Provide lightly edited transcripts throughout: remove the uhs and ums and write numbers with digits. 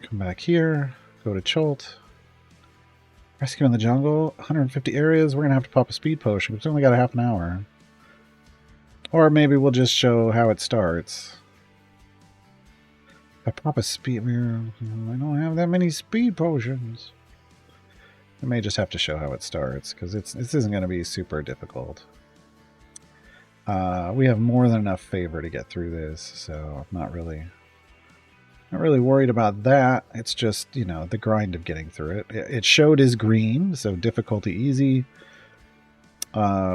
Come back here. Go to Cholt. Rescue in the jungle. 150 areas. We're going to have to pop a speed potion. We've only got a half an hour. Or maybe we'll just show how it starts. If I pop a speed... I don't have that many speed potions. I may just have to show how it starts, because this isn't going to be super difficult. We have more than enough favor to get through this, so I'm not really worried about that. It's just, you know, the grind of getting through it. It showed as green, so difficulty easy,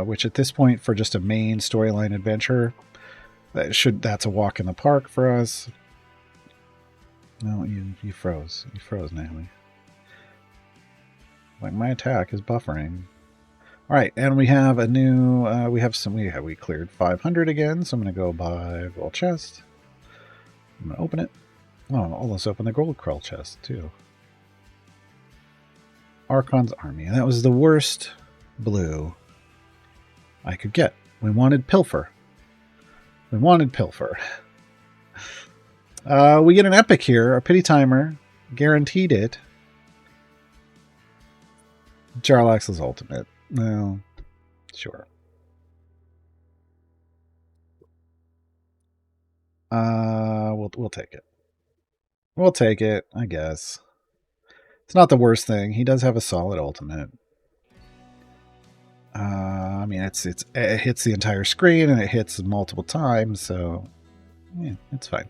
which at this point for just a main storyline adventure, that's a walk in the park for us. No, you froze. You froze, Natalie. Like, my attack is buffering. All right, and we have a new. We cleared 500 again, so I'm going to go buy gold chest. I'm going to open it. Oh, let's open the gold krill chest too. Archon's army. And that was the worst blue I could get. We wanted pilfer. We get an epic here, a pity timer, guaranteed it. Jarlaxle's ultimate. Well, sure. We'll take it. We'll take it, I guess. It's not the worst thing. He does have a solid ultimate. I mean, it hits the entire screen and it hits multiple times, so yeah, it's fine.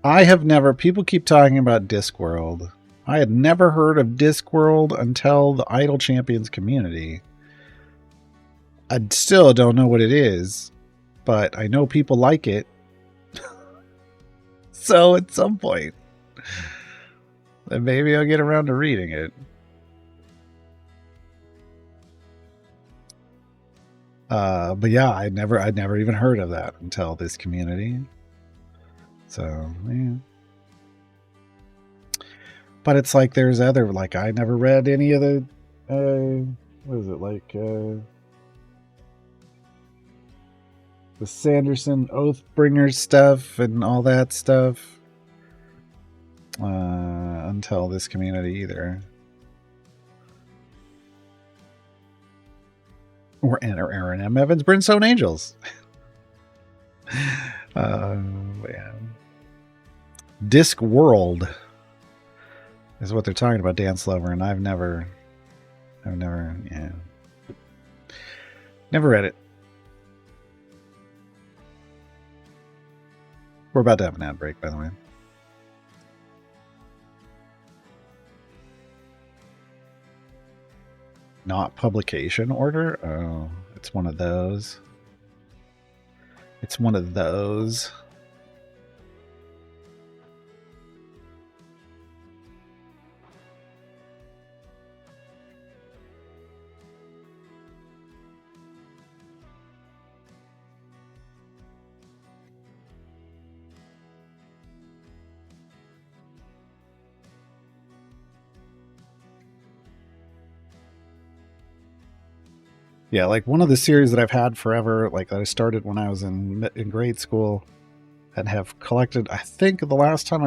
I have never... People keep talking about Discworld. I had never heard of Discworld until the Idle Champions community. I still don't know what it is, but I know people like it. So at some point, then maybe I'll get around to reading it. But yeah, I'd never even heard of that until this community. So yeah. But it's like there's other, like, I never read any of the what is it, like the Sanderson Oathbringer stuff and all that stuff until this community either. Or Aaron M. Evans, Brimstone Angels. Yeah. Discworld is what they're talking about, Dan Slover, and I've never read it. We're about to have an ad break, by the way. Not publication order? Oh, it's one of those. It's one of those. Yeah, like one of the series that I've had forever, like that I started when I was in grade school and have collected. I think the last time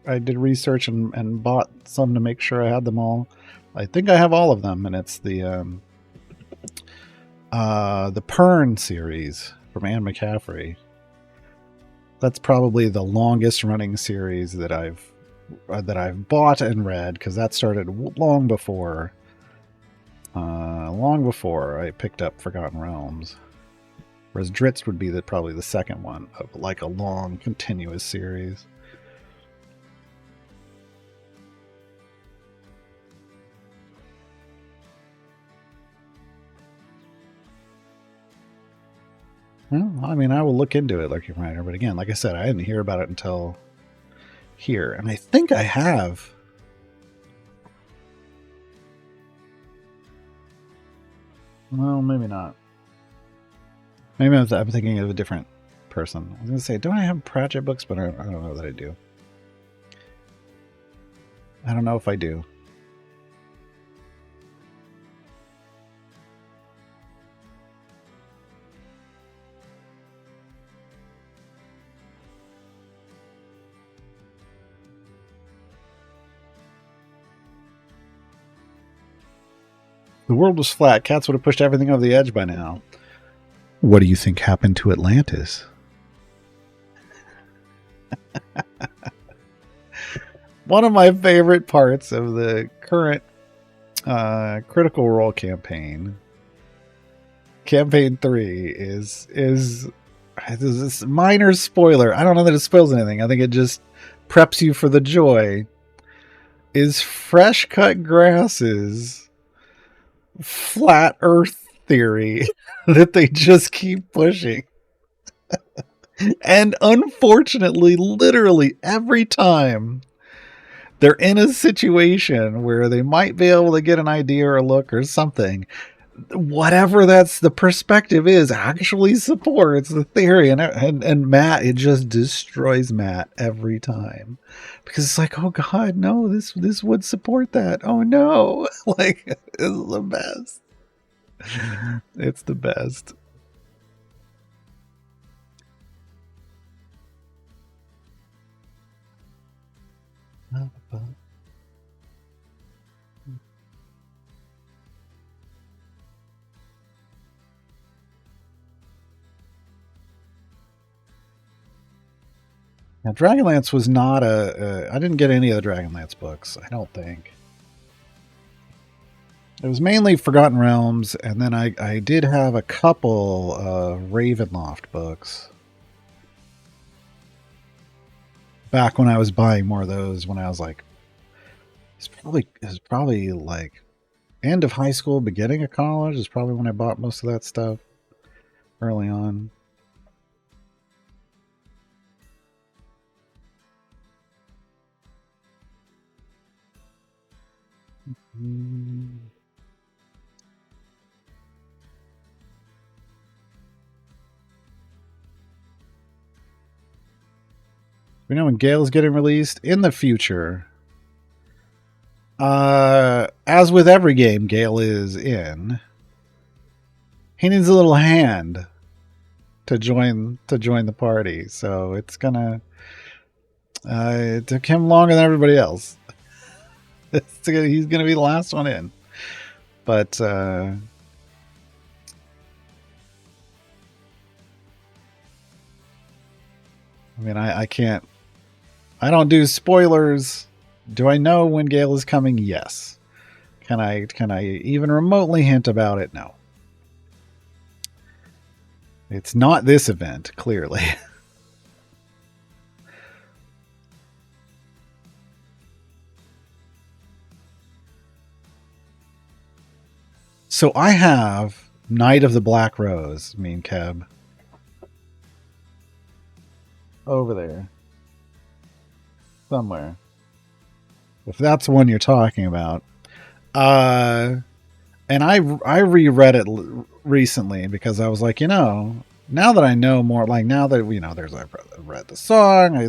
I did research and bought some to make sure I had them all. I think I have all of them, and it's the Pern series from Anne McCaffrey. That's probably the longest running series that I've bought and read, because that started long before I picked up Forgotten Realms. Whereas Dritz would be probably the second one of like a long, continuous series. Well, I mean, I will look into it, like you're right, but again, like I said, I didn't hear about it until here, and I think I have. Well, maybe not. Maybe I'm thinking of a different person. I was going to say, don't I have Pratchett books? But I don't know that I do. I don't know if I do. The world was flat. Cats would have pushed everything over the edge by now. What do you think happened to Atlantis? One of my favorite parts of the current Critical Role campaign 3, is this minor spoiler. I don't know that it spoils anything. I think it just preps you for the joy. Is fresh cut grasses flat Earth theory that they just keep pushing. And unfortunately, literally every time they're in a situation where they might be able to get an idea or a look or something, whatever that's the perspective is actually supports the theory. And Matt, it just destroys Matt every time, because it's like, oh god, no, this would support that. Oh no. Like, it's the best. It's the best. Now, Dragonlance was not I didn't get any of the Dragonlance books, I don't think. It was mainly Forgotten Realms, and then I did have a couple Ravenloft books. Back when I was buying more of those, when I was like, it was probably like end of high school, beginning of college is probably when I bought most of that stuff early on. We know when Gale's getting released in the future. As with every game Gale is in, he needs a little hand to join the party. So it's gonna. It took him longer than everybody else. He's gonna be the last one in, but. I mean, I can't. I don't do spoilers. Do I know when Gale is coming? Yes. Can I even remotely hint about it? No. It's not this event, clearly. So I have Knight of the Black Rose, me and Keb. Over there. Somewhere. If that's the one you're talking about. And I reread it recently because I was like, now that I know more, like now that I've read the song, I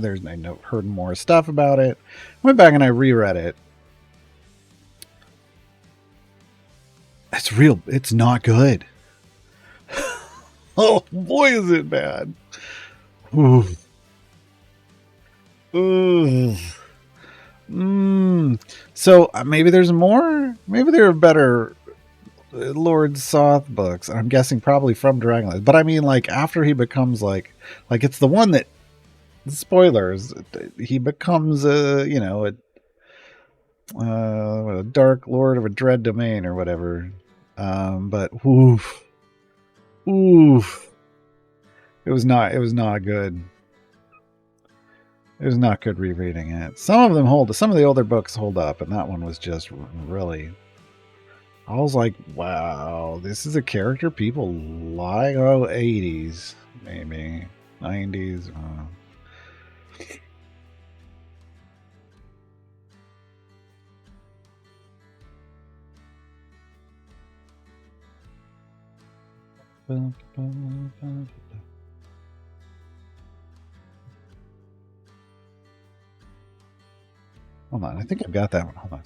heard more stuff about it. Went back and I reread it. It's real. It's not good. Oh boy, is it bad. Ooh. Ooh. So maybe there's more. Maybe there are better Lord Soth books. I'm guessing probably from Dragonlance. But I mean, like after he becomes like it's the one that, spoilers, he becomes a Dark Lord of a Dread Domain or whatever. But oof, it was not good. It was not good rereading it. Some of the older books hold up, and that one was just really. I was like, wow, this is a character people like. 80s, maybe 90s. Hold on, I think I've got that one. Hold on.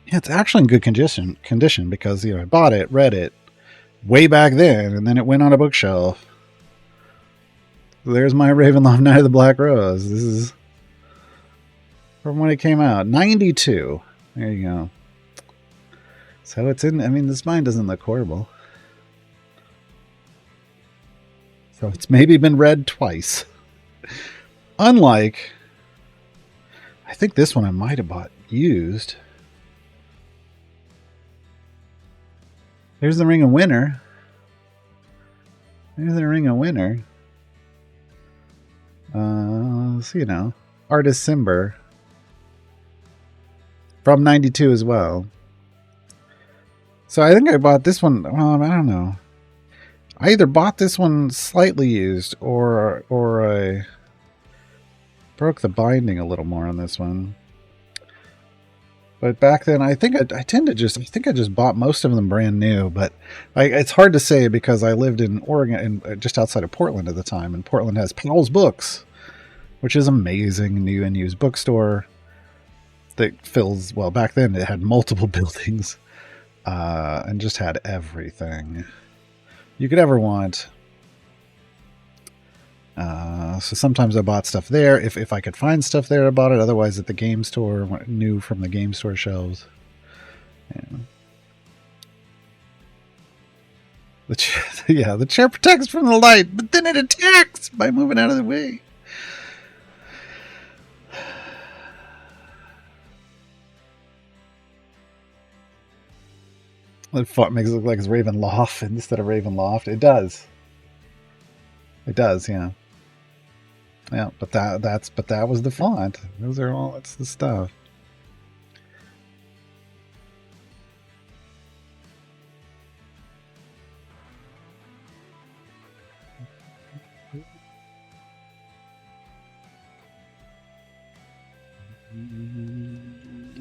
Yeah, it's actually in good condition because I bought it, read it way back then, and then it went on a bookshelf. There's my Ravenloft Knight of the Black Rose. This is from when it came out, 92. There you go. So it's in. I mean, the spine doesn't look horrible. So it's maybe been read twice. Unlike, I think this one I might have bought used. There's the Ring of Winter. There's the Ring of Winter. So, Artist Simber. From 92 as well. So I think I bought this one. Well, I don't know. I either bought this one slightly used or I broke the binding a little more on this one. But back then, I think I just bought most of them brand new. But it's hard to say because I lived in Oregon, just outside of Portland at the time, and Portland has Powell's Books, which is amazing new and used bookstore that fills. Well, back then it had multiple buildings, and just had everything you could ever want. So sometimes I bought stuff there. If I could find stuff there, I bought it. Otherwise, at the game store, new from the game store shelves. Yeah. The chair protects from the light, but then it attacks by moving out of the way. It makes it look like it's Ravenloft instead of Ravenloft. It does. It does, yeah. Yeah, but that was the font. That's the stuff.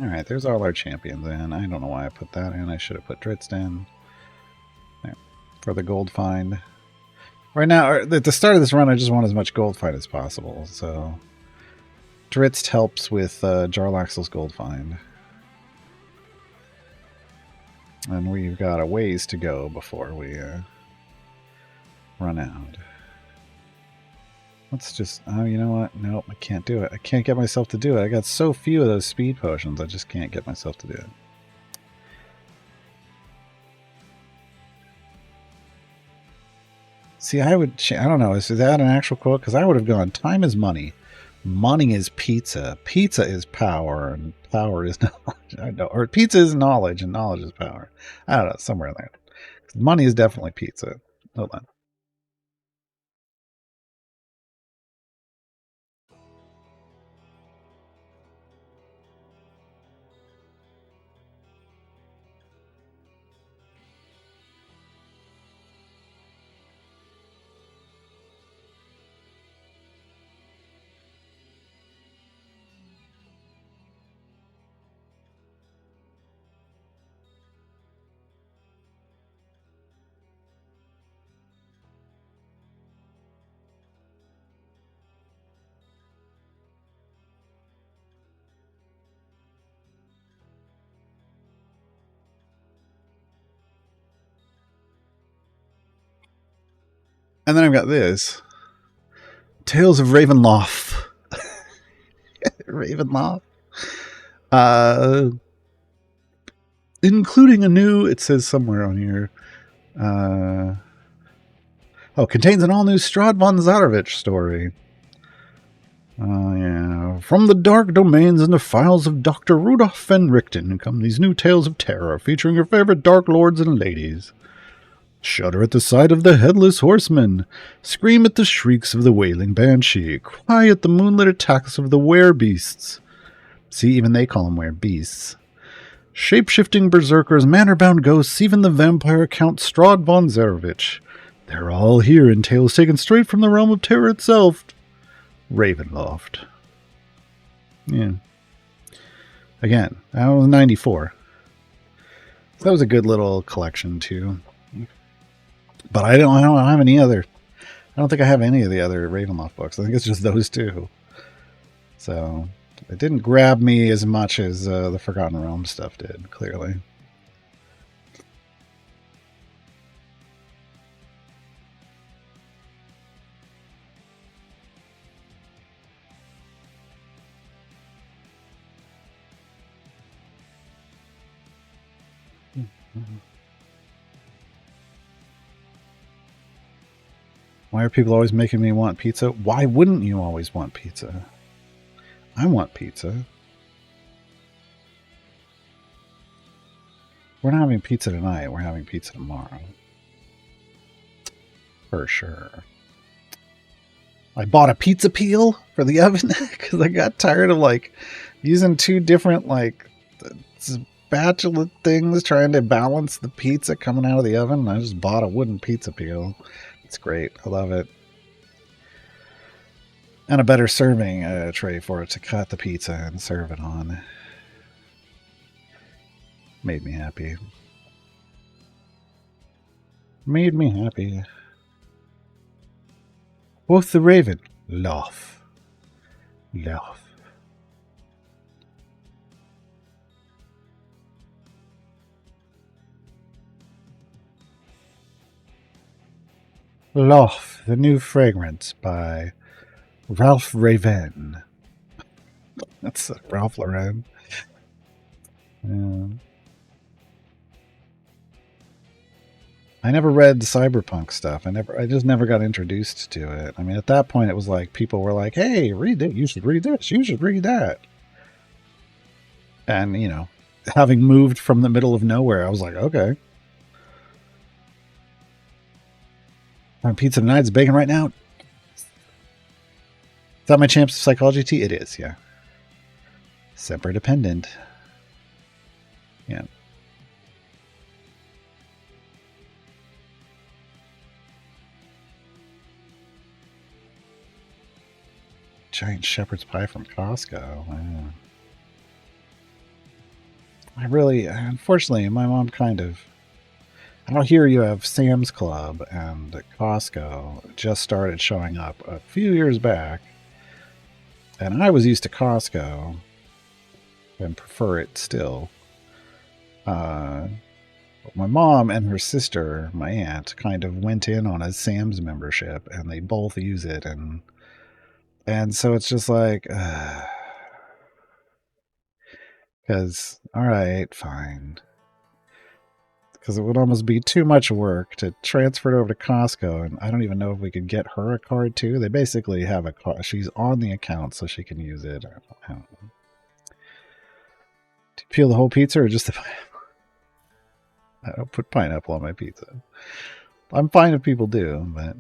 All right, there's all our champions in. I don't know why I put that in. I should have put Dritz in there for the gold find. Right now, at the start of this run, I just want as much gold find as possible. So Dritz helps with Jarlaxle's gold find. And we've got a ways to go before we run out. Let's just... Oh, you know what? Nope, I can't do it. I can't get myself to do it. I got so few of those speed potions, I just can't get myself to do it. See, I don't know, is that an actual quote? Because I would have gone, time is money. Money is pizza. Pizza is power, and power is knowledge. I know. Or pizza is knowledge, and knowledge is power. I don't know, somewhere there. Money is definitely pizza. Hold on. And then I've got this. Tales of Ravenloft. Ravenloft. Including a new, it says somewhere on here. Contains an all-new Strahd von Zarovich story. Yeah. From the dark domains and the files of Dr. Rudolf van Richten come these new tales of terror featuring your favorite dark lords and ladies. Shudder at the sight of the headless horseman. Scream at the shrieks of the wailing banshee. Cry at the moonlit attacks of the werebeasts. See, even they call them werebeasts. Shape-shifting berserkers, manor-bound ghosts, even the vampire Count Strahd von Zarovich. They're all here in tales taken straight from the realm of terror itself. Ravenloft. Yeah. Again, that was 94. So that was a good little collection too. But I don't have any other. I don't think I have any of the other Ravenloft books. I think it's just those two. So it didn't grab me as much as the Forgotten Realms stuff did, clearly. Why are people always making me want pizza? Why wouldn't you always want pizza? I want pizza. We're not having pizza tonight. We're having pizza tomorrow. For sure. I bought a pizza peel for the oven because I got tired of like using two different like spatula things trying to balance the pizza coming out of the oven. I just bought a wooden pizza peel. It's great. I love it. And a better serving tray for it to cut the pizza and serve it on. Made me happy. Made me happy. Quoth the raven, laugh. Laugh. Laugh, the new fragrance by Ralph Raven. That's Ralph Lauren. Yeah. I never read cyberpunk stuff. I just never got introduced to it. I mean, at that point, it was like people were like, "Hey, read it. You should read this. You should read that." And you know, having moved from the middle of nowhere, I was like, "Okay." On pizza tonight, it's bacon right now. Is that my Champs of Psychology tea? It is, yeah. Semper dependent. Yeah. Giant shepherd's pie from Costco. Wow. Unfortunately, my mom kind of. Out here, you have Sam's Club and Costco just started showing up a few years back. And I was used to Costco and prefer it still. My mom and her sister, my aunt, kind of went in on a Sam's membership, and they both use it, and so it's just like, because all right, fine, because it would almost be too much work to transfer it over to Costco, and I don't even know if we could get her a card too. They basically have a card; she's on the account, so she can use it. I don't know. Do you peel the whole pizza or just the? I don't put pineapple on my pizza. I'm fine if people do, but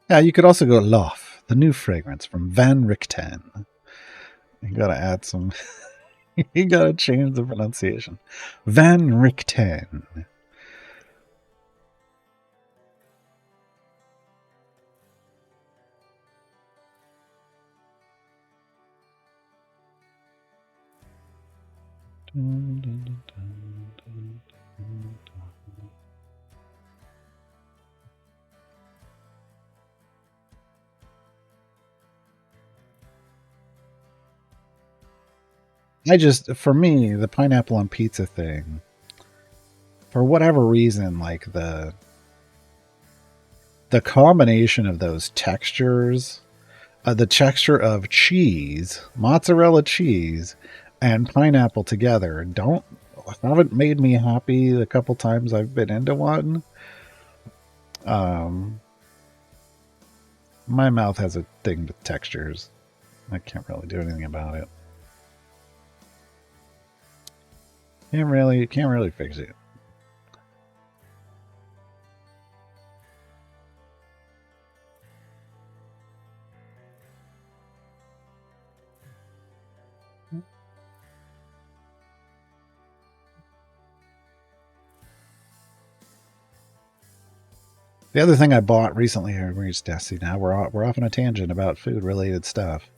yeah, you could also go Lof, the new fragrance from Van Richten. You gotta add some. You gotta change the pronunciation. Van Richten. For me, the pineapple on pizza thing, for whatever reason, like the combination of those textures, the texture of cheese, mozzarella cheese, and pineapple together haven't made me happy the couple times I've been into one. Um, my mouth has a thing with textures. I can't really do anything about it. Can't really fix it. The other thing I bought recently, we're just see now we're off on a tangent about food related stuff,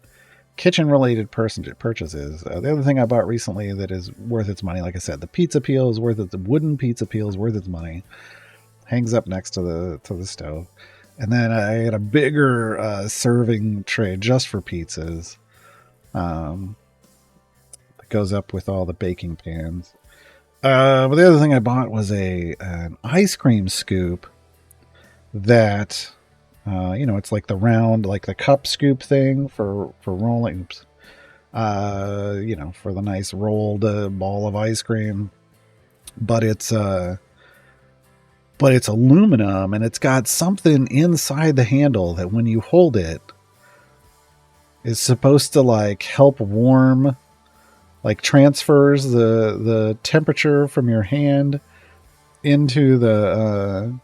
kitchen related purchases. The other thing I bought recently that is worth its money, like I said, the pizza peel is worth it. The wooden pizza peel is worth its money. Hangs up next to the stove, and then I had a bigger serving tray just for pizzas. That goes up with all the baking pans. But the other thing I bought was an ice cream scoop that it's like the round, like the cup scoop thing for rolling. Oops. For the nice rolled ball of ice cream, but it's aluminum, and it's got something inside the handle that when you hold it is supposed to like help warm, like transfers the temperature from your hand into the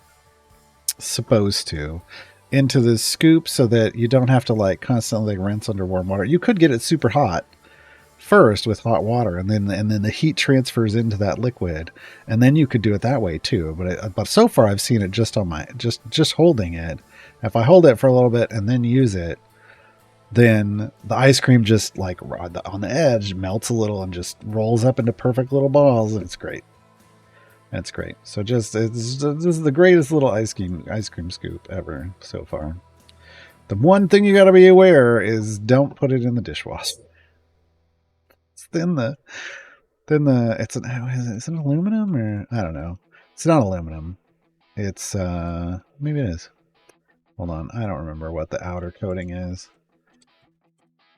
supposed to into the scoop, so that you don't have to like constantly rinse under warm water. You could get it super hot first with hot water, and then the heat transfers into that liquid, and then you could do it that way too. But so far I've seen it just on my just holding it. If I hold it for a little bit and then use it, then the ice cream just like on the edge melts a little and just rolls up into perfect little balls, and it's great. That's great. So this is the greatest little ice cream scoop ever so far. The one thing you got to be aware is don't put it in the dishwasher. It's is it aluminum, or I don't know. It's not aluminum. It's maybe it is. Hold on, I don't remember what the outer coating is.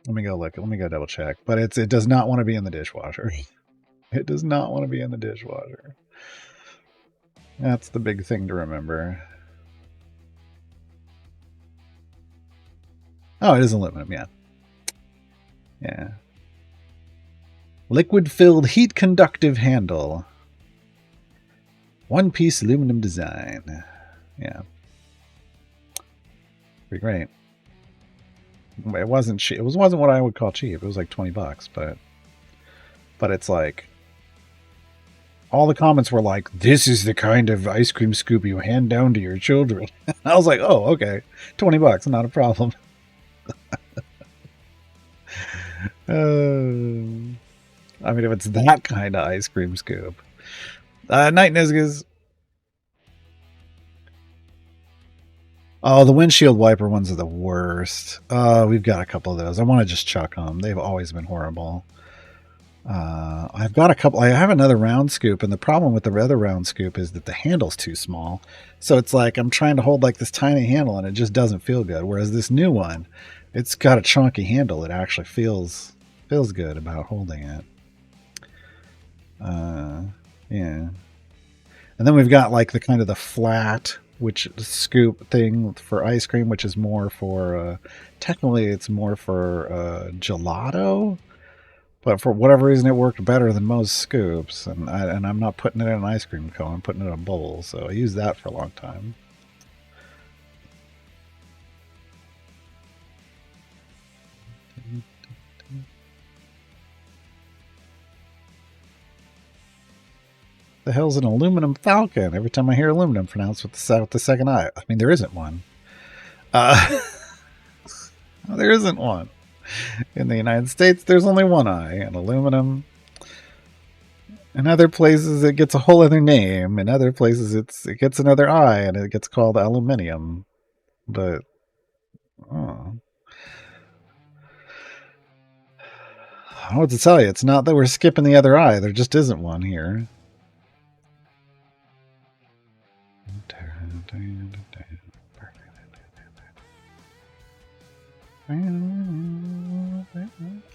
Let me go look. Let me go double check. But it does not want to be in the dishwasher. It does not want to be in the dishwasher. That's the big thing to remember. Oh, it is aluminum, yeah. Yeah. Liquid-filled heat-conductive handle. One-piece aluminum design. Yeah. Pretty great. It wasn't cheap. It wasn't what I would call cheap. It was like $20, but it's like all the comments were like, "This is the kind of ice cream scoop you hand down to your children." I was like, "Oh, okay, $20, not a problem." I mean, if it's that kind of ice cream scoop. Night Nizgas. Oh, the windshield wiper ones are the worst. We've got a couple of those. I want to just chuck them. They've always been horrible. I've got a couple. I have another round scoop, and the problem with the other round scoop is that the handle's too small. So it's like I'm trying to hold like this tiny handle, and it just doesn't feel good. Whereas this new one, it's got a chunky handle. It actually feels good about holding it. Yeah. And then we've got like the kind of the flat scoop thing for ice cream, which is more for technically it's more for gelato, but for whatever reason it worked better than most scoops, and I'm not putting it in an ice cream cone. I'm putting it in a bowl, so I used that for a long time. The hell's an aluminum falcon? Every time I hear aluminum pronounced with the second I. I mean, there isn't one. There isn't one. In the United States, there's only one I, and aluminum. In other places, it gets a whole other name. In other places, it gets another I, and it gets called aluminium. But I don't know what to tell you. It's not that we're skipping the other I. There just isn't one here. I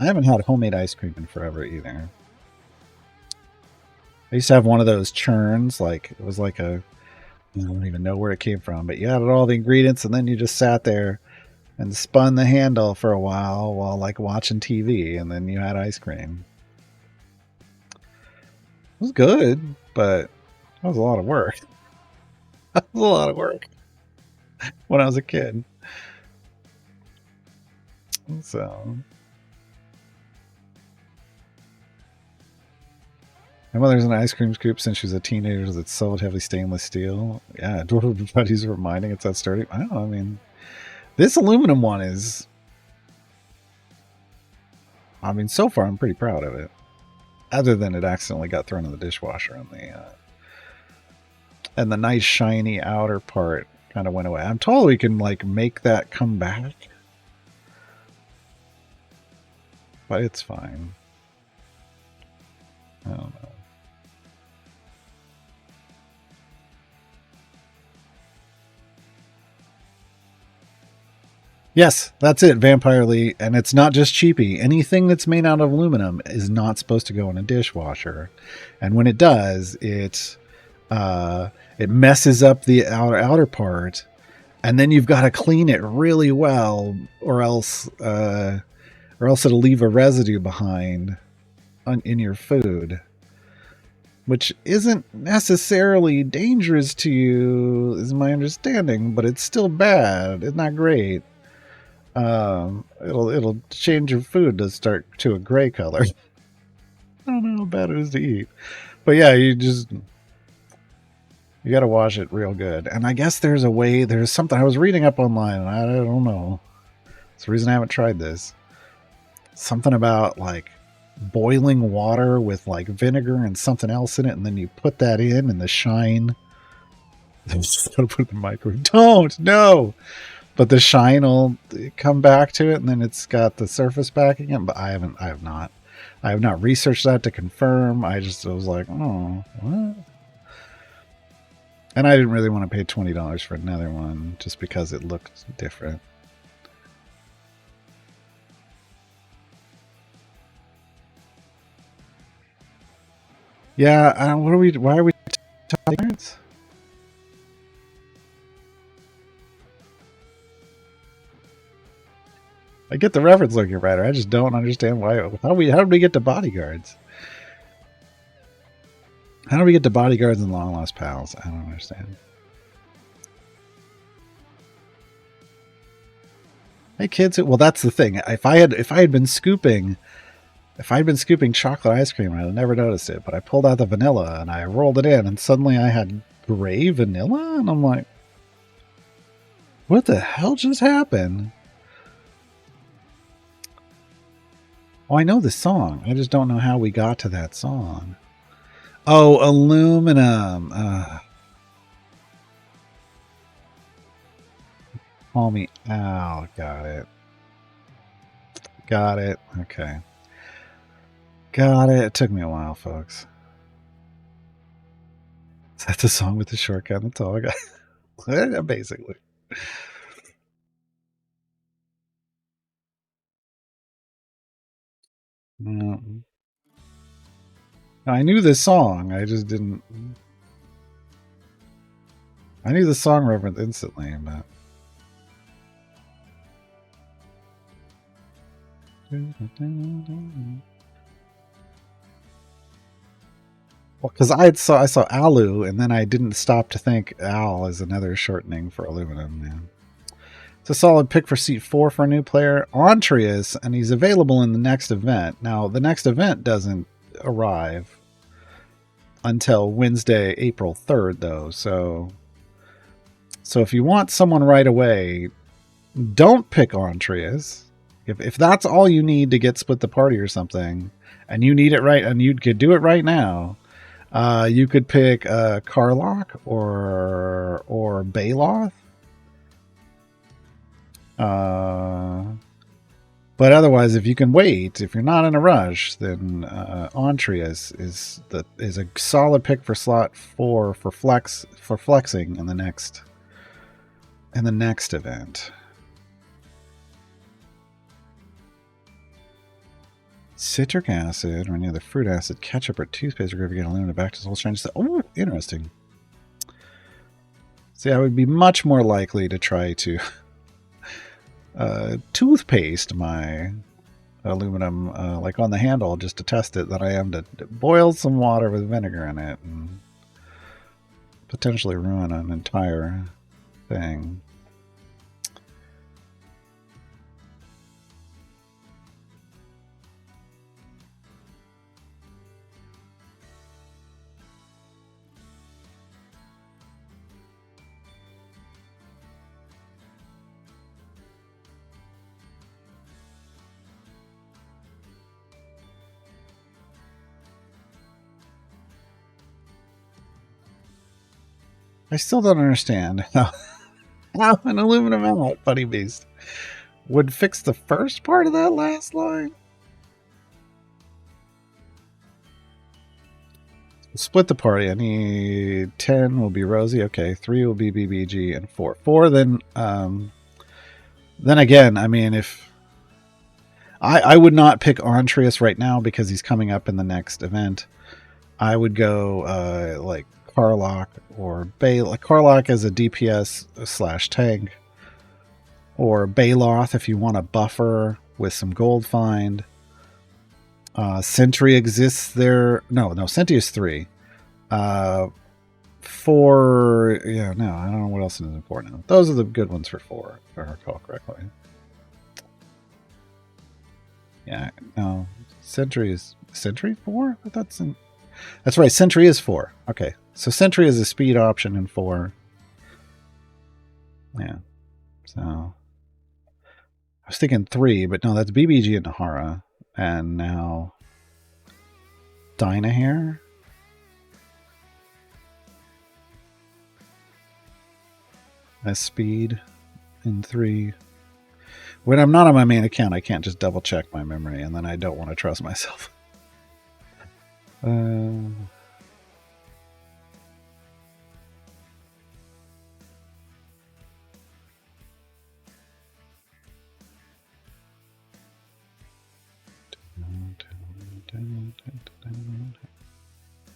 haven't had homemade ice cream in forever either. I used to have one of those churns, like it was like I don't even know where it came from, but you added all the ingredients and then you just sat there and spun the handle for a while like watching TV, and then you had ice cream. It was good, but that was a lot of work. That was a lot of work when I was a kid. So My mother's an ice cream scoop since she was a teenager that's solid heavy stainless steel. Yeah, dwarf buddies reminding it's that sturdy. I don't know, I mean, this aluminum one is, I mean, so far I'm pretty proud of it. Other than it accidentally got thrown in the dishwasher and the nice shiny outer part kind of went away. I'm told we can like make that come back, but it's fine. I don't know. Yes, that's it, Vampire Lee. And it's not just cheapy. Anything that's made out of aluminum is not supposed to go in a dishwasher. And when it does, it messes up the outer part. And then you've got to clean it really well, or else it'll leave a residue behind in your food, which isn't necessarily dangerous to you, is my understanding, but it's still bad. It's not great. It'll change your food to start to a gray color. I don't know how bad it is to eat, but yeah, you got to wash it real good. And I guess there's a way. There's something I was reading up online, and I don't know. It's the reason I haven't tried this. Something about like boiling water with like vinegar and something else in it, and then you put that in, and the shine. I'm just gonna put it in the microwave. Don't no. But the shine will come back to it, and then it's got the surface back again. But I have not researched that to confirm. I was like, oh, what? And I didn't really want to pay $20 for another one just because it looked different. Yeah, why are we talking cards? I get the reference looking writer. I just don't understand why. How did we get to bodyguards? How do we get to bodyguards and long lost pals? I don't understand. Hey kids, well that's the thing. If I had been scooping chocolate ice cream, I'd have never noticed it. But I pulled out the vanilla and I rolled it in, and suddenly I had gray vanilla, and I'm like, what the hell just happened? Oh, I know the song. I just don't know how we got to that song. Oh, aluminum. Call me out. Got it. Got it. Okay. Got it. It took me a while, folks. Is that the song with the short guy and the tall guy? Basically. No. I knew this song. I just didn't. I knew the song reference instantly, but. Well, because I saw alu, and then I didn't stop to think al is another shortening for aluminum. Yeah. It's a solid pick for seat 4 for a new player, Ontreus, and he's available in the next event. Now, the next event doesn't arrive until Wednesday, April 3rd, though. So if you want someone right away, don't pick Ontreus. If that's all you need to get split the party or something, and you need it right, and you could do it right now, you could pick Karlach or Baloth. But otherwise, if you can wait, if you're not in a rush, then Ontreus is a solid pick for slot 4 for flexing in the next event. Citric acid or any other fruit acid, ketchup, or toothpaste are going to get aluminum back to the whole strange. Oh, interesting. See, I would be much more likely to try to toothpaste my aluminum like on the handle just to test it than I am to boil some water with vinegar in it and potentially ruin an entire thing. I still don't understand how an aluminum helmet, Buddy Beast, would fix the first part of that last line. Split the party. I need 10 will be Rosie. Okay, 3 will be BBG, and 4. 4 then again, I mean, if I would not pick Entreus right now because he's coming up in the next event. I would go like Karlach or Like Karlach as a DPS / tank, or Baloth if you want a buffer with some gold find. Sentry exists there. No, Sentry is 3. 4, yeah, no, I don't know what else is in 4 now. Those are the good ones for 4, if I recall correctly. Yeah, no, Sentry is Sentry 4? I thought that's right, Sentry is 4. Okay, so Sentry is a speed option in 4. Yeah, so I was thinking 3, but no, that's BBG and Nahara, and now Dynahair. As speed in 3. When I'm not on my main account, I can't just double check my memory, and then I don't want to trust myself.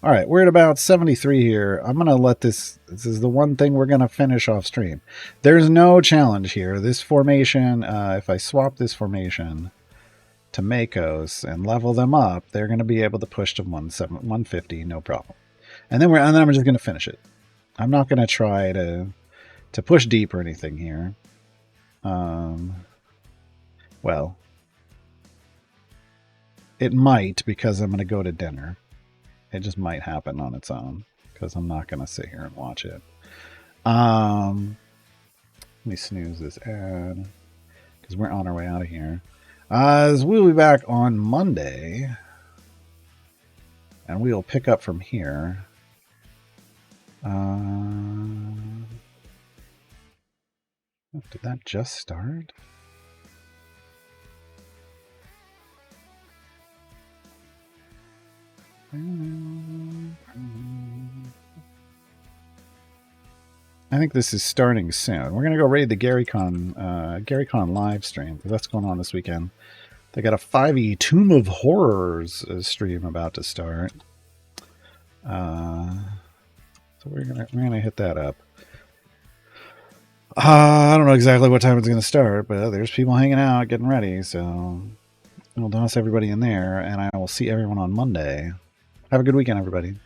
All right, we're at about 73 here. I'm going to let this is the one thing we're going to finish off stream. There's no challenge here. This formation, if I swap this formation to Makos and level them up, they're going to be able to push to 150, no problem. And then I'm just going to finish it. I'm not going to try to push deep or anything here. Well, it might, because I'm going to go to dinner. It just might happen on its own, because I'm not going to sit here and watch it. Let me snooze this ad, because we're on our way out of here. We'll be back on Monday, and we'll pick up from here. Did that just start? I think this is starting soon. We're going to go raid the GaryCon live stream, because that's going on this weekend. They got a 5e Tomb of Horrors stream about to start. So we're gonna hit that up. I don't know exactly what time it's going to start, but there's people hanging out, getting ready. So I'll toss everybody in there, and I will see everyone on Monday. Have a good weekend, everybody.